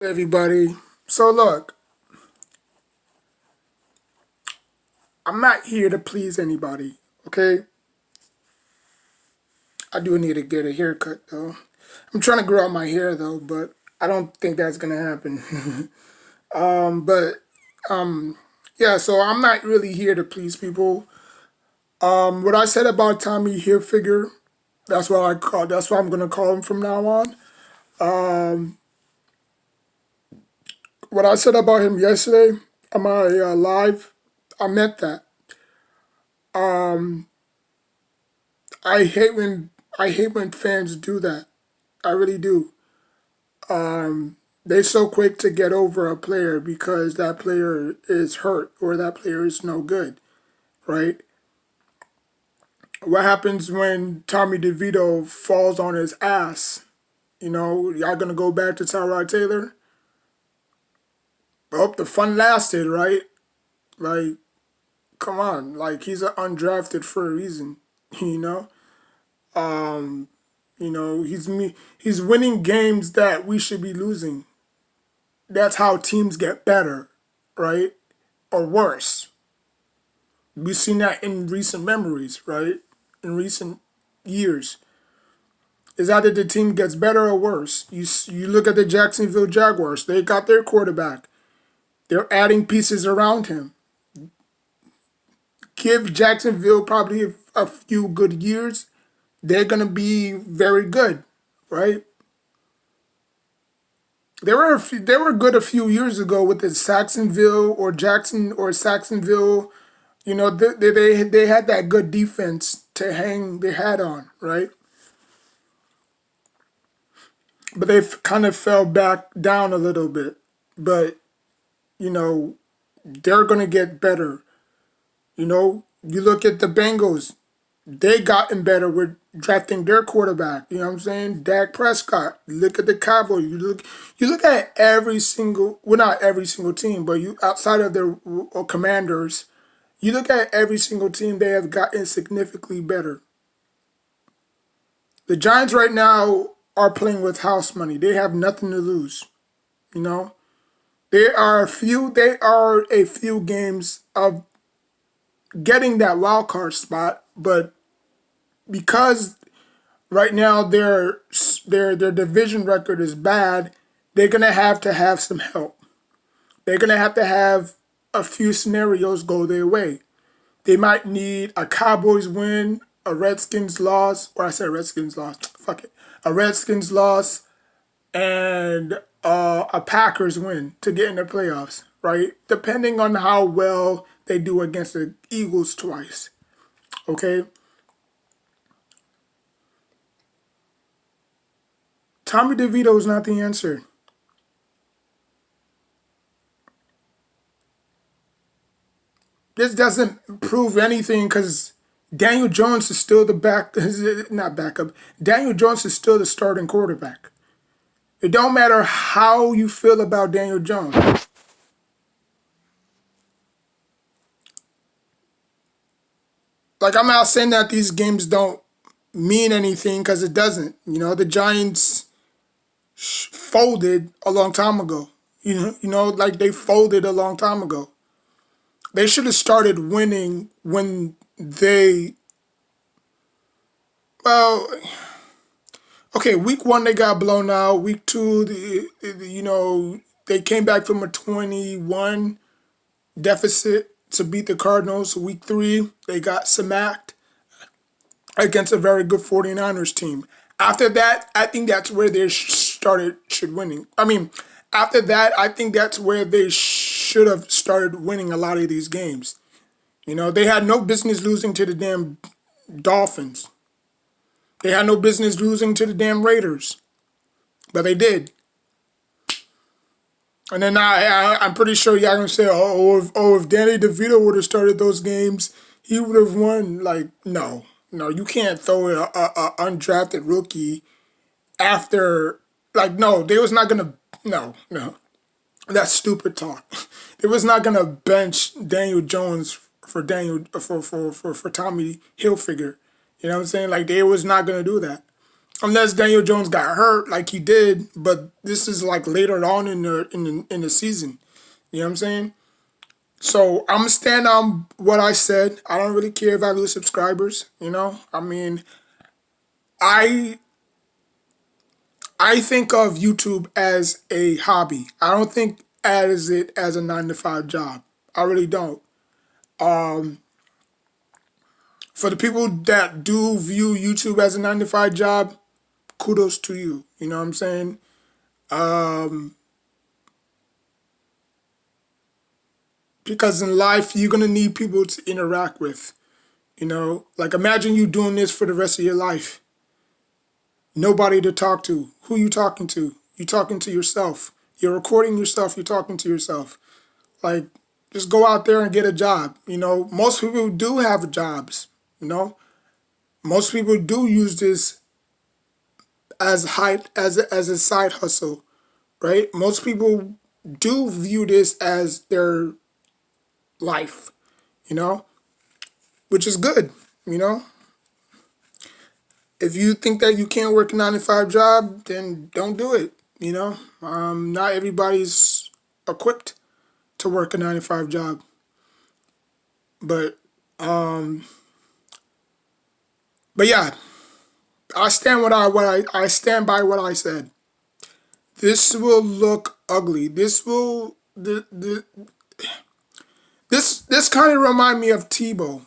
Everybody. So look, I'm not here to please anybody, okay? I do need to get a haircut though. I'm trying to grow out my hair though, but I don't think that's gonna happen. but yeah, so I'm not really here to please people. What I said about Tommy Hilfiger, that's what I'm gonna call him from now on. What I said about him yesterday on my live, I meant that. I hate when I hate when fans do that. I really do. They're so quick to get over a player because that player is hurt or that player is no good, right? What happens when Tommy DeVito falls on his ass? Y'all gonna go back to Tyrod Taylor? Oh, the fun lasted, right? Like, come on, like he's an undrafted for a reason, you know. He's winning games that we should be losing. That's how teams get better, right? Or worse. We've seen that in recent memories, right? In recent years. Is either the team gets better or worse. You look at the Jacksonville Jaguars. They got their quarterback. They're adding pieces around him. Give Jacksonville probably a few good years. They're going to be very good, right? They were good a few years ago with the Saxonville. They had that good defense to hang their hat on, right? But they kind of fell back down a little bit. But you know they're gonna get better. You look at the Bengals; they gotten better with drafting their quarterback. You know what I'm saying? Dak Prescott. Look at the Cowboys. You look at every single, well, not every single team, but you outside of their Commanders. You look at every single team; they have gotten significantly better. The Giants right now are playing with house money. They have nothing to lose. You know, They are a few games of getting that wild card spot, but because right now their division record is bad, they're gonna have to have some help. They're gonna have to have a few scenarios go their way. They might need a Cowboys win, a Redskins loss, or I said Redskins loss. Fuck it, a Redskins loss, and a Packers win to get in the playoffs. Right, depending on how well they do against the Eagles twice. Okay, Tommy DeVito is not the answer. This doesn't prove anything because Daniel Jones is still the not backup. Daniel Jones is still the starting quarterback. It don't matter how you feel about Daniel Jones. Like, I'm not saying that these games don't mean anything because it doesn't. The Giants folded a long time ago. Like they folded a long time ago. They should have started winning when they well, okay, week one they got blown out. Week two, they came back from a 21 deficit to beat the Cardinals. Week three, they got smacked against a very good 49ers team. After that, I think that's where they should winning. I mean, after that, I think that's where they should have started winning a lot of these games. They had no business losing to the damn Dolphins. They had no business losing to the damn Raiders, but they did. And then I'm pretty sure y'all gonna say, if Danny DeVito would have started those games, he would have won. Like, no, no, you can't throw a undrafted rookie after. Like, no, they was not gonna. No, no, that's stupid talk. They was not gonna bench Daniel Jones for Tommy Hilfiger. You know what I'm saying? Like, they was not gonna do that. unless Daniel Jones got hurt like he did. But this is like later on in the season. You know what I'm saying? So I'm gonna stand on what I said. I don't really care if I lose subscribers. You know, I mean, I I think of YouTube as a hobby. I don't think as it as a 9 to 5 job. I really don't. Um, for the people that do view YouTube as a 9 to 5 job, kudos to you. You know what I'm saying? Um, because in life, you're gonna need people to interact with. You know, like imagine you doing this for the rest of your life. Nobody to talk to. Who you talking to? You talking to yourself. You're recording yourself. You're talking to yourself. Like, just go out there and get a job. You know, most people do have jobs. You know, most people do use this as a side hustle, right? Most people do view this as their life. You know, which is good. You know, if you think that you can't work a 9 to 5 job, then don't do it. You know, not everybody's equipped to work a 9 to 5 job, but um, but yeah, I stand I stand by what I said. This will look ugly. This kind of remind me of Tim Tebow.